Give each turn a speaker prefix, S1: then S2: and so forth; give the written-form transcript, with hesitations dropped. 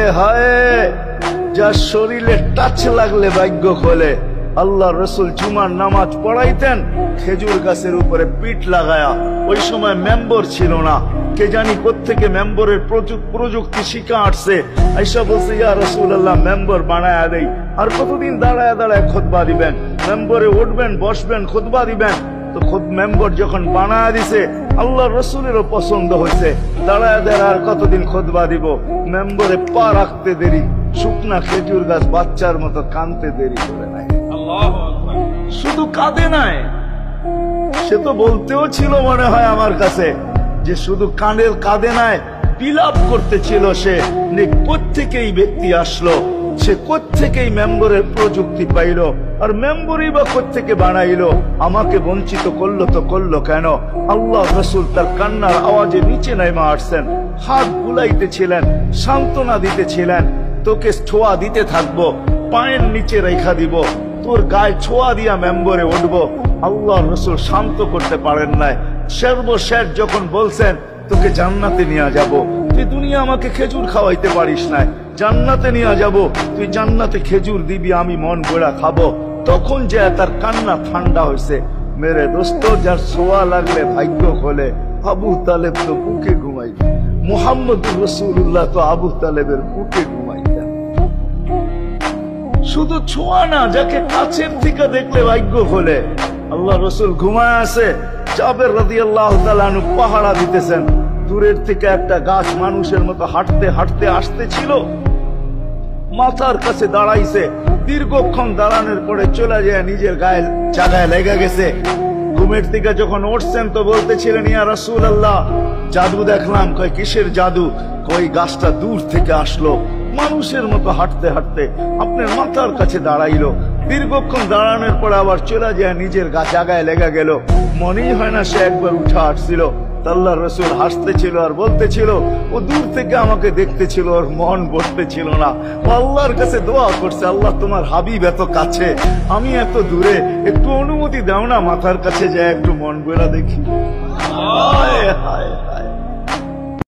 S1: হায় হায়, যার শরীরে টাচ লাগলে ভাগ্য খোলে। আল্লাহ রসুল জুমার নামাজ পড়াইতেন খেজুর গাছের উপরে পিঠ লাগায়া। ওই সময় মেম্বর ছিল না, কে জানি কোত্থেকে মেম্বরের প্রযুক্তি শিখা আসছে। আইসা বলছে, ইয়া রাসূলুল্লাহ, মেম্বর বানায়া দেই। আর কতদিন দাঁড়ায় দাঁড়ায় খুতবা দিবেন? মেম্বরে উঠবেন, বসবেন, খুতবা দিবেন। তো খুদ মেম্বর যখন বানায়া দিছে, আল্লাহ রসুলেরও পছন্দ হয়েছে। দাঁড়ায় দাঁড়ায় আর কতদিন খুতবা দিব? মেম্বরে পা রাখতে দেরি, শুকনা খেজুর গাছ বাচ্চার মতো কানতে দেরি করে নাই। শুধু কাঁদে নাই, সে তো বলতেও ছিল মনে হয় আমার কাছে যে শুধু কাঁদে নাই, বিলাপ করতেছিল সে। কোত্থেকেই ব্যক্তি আসলো, সে কোত্থেকেই মেম্বরের প্রযুক্তি পাইল, আর মেম্বরই বা কোত্থেকে বানাইলো? আমাকে বঞ্চিত করলো তো করলো কেন? আল্লাহ রসুল তার কান্নার আওয়াজে নিচে নেমে আসছেন, হাত বুলাইতেছিলেন, সান্ত্বনা দিতেছিলেন। তোকে ছোঁয়া দিতে থাকবো, পায়ের নিচে রেখা দিব, তোর গায়ে ছোঁয়া দিয়া মেম্বরে উঠবো। আল্লাহ রসুল শান্ত করতে পারেন নাই। সর্বশেষ যখন বলছেন, তোকে জান্নাতে নিয়ে যাব, তুই দুনিয়া আমাকে খেজুর খাওয়াইতে পারিস না, জান্নাতে নিয়ে যাব, তুই জান্নাতে খেজুর দিবি, আমি মন গড়া খাবো। তখন যে তার কান্না ঠান্ডা হয়েছে। মেরে দোস্ত, যার ছোঁয়া লাগলে ভাগ্য খোলে। আবু তালেব তো বুকে ঘুমাইতেন, মুহাম্মদুর রাসূলুল্লাহ তো আবু তালেবের বুকে ঘুমাইতেন। শুধু ছোঁয়া না, যাকে কাছের থেকে দেখলে ভাগ্য খোলে। আল্লাহ রসুল ঘুমায় আছে, জাবের রাদিয়াল্লাহু তাআলা আনহু পাহারা দিতেছেন। দূরের থেকে একটা গাছ মানুষের মতো হাঁটতে হাঁটতে আসতেছিল, মাথার কাছে দাঁড়াইছে। দীর্ঘক্ষণ দাঁড়ানোর পরে চলে যায়, নিজের গায়ে জায়গায় লেগে গেছে। ঘুমের থেকে যখন উঠছেন তো বলতেছিলেন, ইয়া রাসূলুল্লাহ, জাদু দেখলাম। কয়, কিসের জাদু? কই, গাছটা দূর থেকে আসলো, মানুষের মতো হাঁটতে হাঁটতে আপনার মাথার কাছে দাঁড়াইলো। দীর্ঘক্ষণ দাঁড়ানোর পর আবার চলে যায়, নিজের জায়গায় লেগে গেল। মনেই হয় না সে একবার উঠে আসছিল। আল্লাহ রসুল হাসতেছিল আর বলতেছিল, ও দূর থেকে আমাকে দেখতেছিল, ওর মন বসতেছিল না। ও আল্লাহর কাছে দোয়া করছে, আল্লাহ তোমার হাবিব এত কাছে, আমি এত দূরে, একটু অনুমতি দাও না, মাথার কাছে যায় একটু মন বেড়া দেখি। হায় হায়।